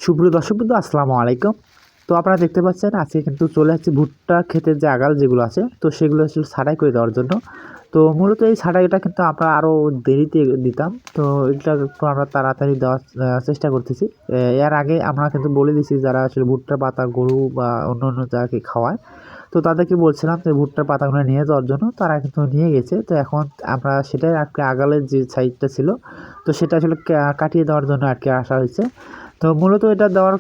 সুপ্রিয় দর্শকবৃন্দ, আসসালামু আলাইকুম। তো আপনারা দেখতে পাচ্ছেন আজকে কিন্তু চলে আসছে ভুট্টা ক্ষেতের যে আগাল যেগুলো আছে, তো সেগুলো আসলে ছাঁটাই করে দেওয়ার জন্য। তো মূলত এই ছাঁটাইটা কিন্তু আমরা আরও দেরিতে দিতাম, তো এটা একটু আমরা তাড়াতাড়ি দেওয়ার চেষ্টা করতেছি। এর আগে আমরা কিন্তু বলে দিছি যারা আসলে ভুট্টার পাতা গরু বা অন্য অন্য যাকে খাওয়ায়, তো তাদেরকে বলছিলাম যে ভুট্টার পাতাগুলো নিয়ে যাওয়ার জন্য, তারা কিন্তু নিয়ে গেছে। তো এখন আমরা সেটাই আর কি আগালের যে সাইডটা ছিল, তো সেটা আসলে কাটিয়ে দেওয়ার জন্য আর কি আসা হয়েছে। তো মূলত এটা দেওয়ার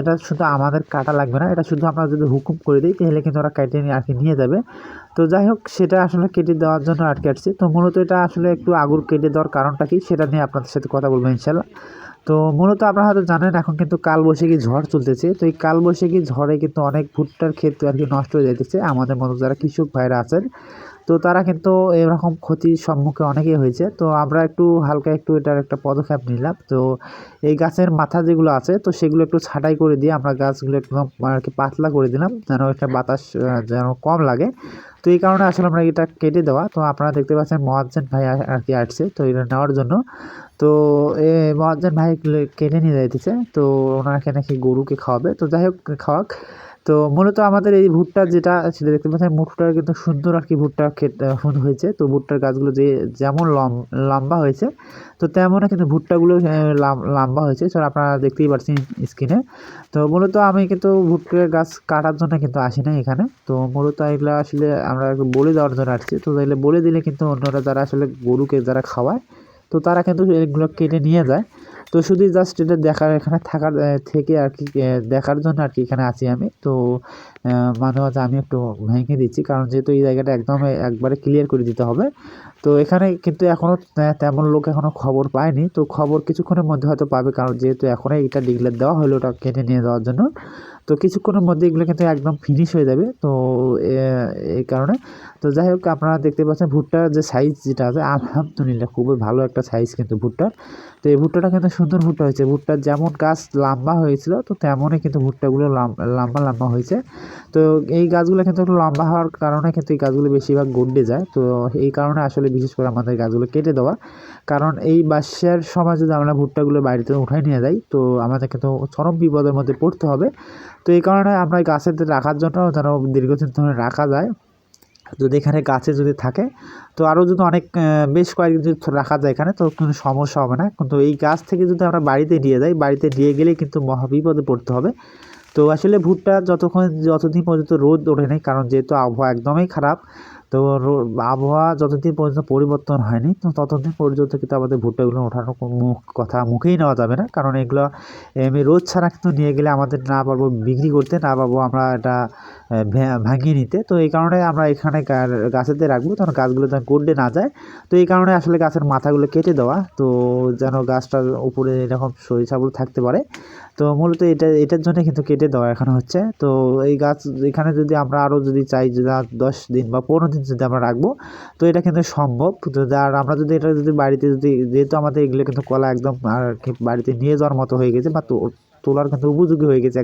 এটা শুধু আমাদের কাটা লাগবে না, এটা শুধু আমরা যদি হুকুম করে দিই তাহলে কিন্তু ওরা কেটে নিয়ে আর কি নিয়ে যাবে। তো যাই হোক, সেটা আসলে কেটে দেওয়ার জন্য আটকে আসছি। তো মূলত এটা আসলে একটু আগুর কেটে দেওয়ার কারণটা কি সেটা নিয়ে আপনাদের সাথে কথা বলবো ইনশাল্লাহ। তো মূলত আপনারা হয়তো জানেন এখন কিন্তু কালবৈশাখী ঝড় চলতেছে। তো এই কালবৈশাখী ঝড়ে কিন্তু অনেক ভুট্টার ক্ষেত আর কি নষ্ট হয়ে যাইতেছে। আমাদের মতো যারা কৃষক ভাইরা আছেন, তো তারা কিন্তু এরকম ক্ষতির সম্মুখীন অনেকেই হয়েছে। তো আমরা একটু হালকা একটু এটার একটা পদক্ষেপ নিলাম। তো এই গাছের মাথা যেগুলো আছে, তো সেগুলো একটু ছাঁটাই করে দিয়ে আমরা গাছগুলো একদম আর কি পাতলা করে দিলাম, যেন একটা বাতাস যেন কম লাগে। তো এই কারণে আসলে আমরা এটা কেটে দেওয়া। তো আপনারা দেখতে পাচ্ছেন মহাজ্জেন ভাই আর কি আসছে তো এটা নেওয়ার জন্য। তো মহাজ্জেন ভাই কেটে নিয়ে যাইতেছে। তো ওনাকে নাকি গরুকে খাওয়াবে। তো যাই হোক, খাওয়াক। তো মূলত আমাদের এই ভুট্টা যেটা সেটা দেখতে পাচ্ছেন, ভুট্টাটা কিন্তু সুন্দর আর কি ভুট্টা সুন্দর হয়েছে। তো ভুট্টার গাছগুলো যে যেমন লম্বা হয়েছে, তো তেমনই কিন্তু ভুট্টাগুলো লম্বা হয়েছে। তো আপনারা দেখতেই পাচ্ছেন স্ক্রিনে। তো মূলত আমি কিন্তু ভুট্টার গাছ কাটার জন্য কিন্তু আসি না এখানে। তো মূলত এগুলো আসলে আমরা একটু বলে দেওয়ার জন্য আসছি। তো তাইলে বলে দিলে কিন্তু অন্যরা যারা আসলে গরুকে যারা খাওয়ায়, তো তারা কিন্তু এগুলো কেটে নিয়ে যায়। তো শুধু জাস্ট এটা দেখার, এখানে থাকার থেকে আর কি দেখার জন্য আর কি এখানে আছি আমি। তো মাঝে মাঝে আমি একটু ভেঙে দিচ্ছি, কারণ যেহেতু এই জায়গাটা একদম একবারে ক্লিয়ার করে দিতে হবে। তো এখানে কিন্তু এখনও তেমন লোক এখনও খবর পায়নি। তো খবর কিছুক্ষণের মধ্যে হয়তো পাবে, কারণ যেহেতু এখনই এটা ডিক্লেয়ার দেওয়া হলো ওটা কেটে নিয়ে যাওয়ার জন্য। তো কিছুক্ষণের মধ্যে এগুলো কিন্তু একদম ফিনিশ হয়ে যাবে। তো এই কারণে, তো যাই হোক, আপনারা দেখতে পাচ্ছেন ভুট্টার যে সাইজ যেটা আছে, আলহামদুলিল্লাহ খুবই ভালো একটা সাইজ কিন্তু ভুট্টার। তো এই ভুট্টাটা কিন্তু সুন্দর ভুট্টা হয়েছে। ভুট্টার যেমন গাছ লম্বা হয়েছিল, তো তেমনই কিন্তু ভুট্টাগুলো লম্বা লম্বা হয়েছে। তো এই গাছগুলো কিন্তু একটু লম্বা হওয়ার কারণে কিন্তু এই গাছগুলো বেশিরভাগ গড্ডে যায়। তো এই কারণে আসলে বিশেষ করে আমাদের গাছগুলো কেটে দেওয়া। কারণ এই বার্ষার সময় যদি আমরা ভুট্টাগুলো বাড়িতে উঠাই নিয়ে যাই, তো আমাদের কিন্তু চরম বিপদের মধ্যে পড়তে হবে। তো এই কারণে আমরা গাছের রাখার জন্য যেন দীর্ঘদিন ধরে রাখা যায়, যদি এখানে গাছে যদি থাকে, তো আরও যদি অনেক বেশ কয়েকদিন যদি রাখা যায় এখানে, তো কোনো সমস্যা হবে না। কিন্তু এই গাছ থেকে যদি আমরা বাড়িতে নিয়ে যাই, বাড়িতে নিয়ে গেলেই কিন্তু মহাবিপদে পড়তে হবে। তো আসলে ভুট্টা যতদিন পর্যন্ত রোদ ওঠে নাই, কারণ যেহেতু আবহাওয়া একদমই খারাপ, তো আবহাওয়া যতদিন পর্যন্ত পরিবর্তন হয়নি, তো ততদিন পর্যন্ত কিন্তু আমাদের ভুট্টাগুলো ওঠানোর কোনো কথা মুখেই নেওয়া যাবে না। কারণ এগুলো এমনি রোদ ছাড়া কিন্তু নিয়ে গেলে আমাদের না পারবো বিক্রি করতে, না পারবো আমরা এটা ভাঙিয়ে নিতে। তো এই কারণে আমরা এখানে গাছেতে রাখবো, তখন গাছগুলো যেন গড়ে না যায়। তো এই কারণে আসলে গাছের মাথাগুলো কেটে দেওয়া, তো যেন গাছটার উপরে এরকম সরিষাগুলো থাকতে পারে। তো মূলত এটার জন্য কিন্তু কেটে দেওয়া এখানে হচ্ছে। তো এই গাছ এখানে যদি আমরা আরও যদি চাই যে 10 দিন বা 15 দিন যদি আমরা রাখবো, তো এটা কিন্তু সম্ভব। তো আর আমরা যদি এটা যদি বাড়িতে যদি, যেহেতু আমাদের এগুলো কিন্তু কলা একদম আর কি বাড়িতে নিয়ে যাওয়ার মতো হয়ে গেছে বা তোলার কিন্তু উপযোগী হয়ে গেছে।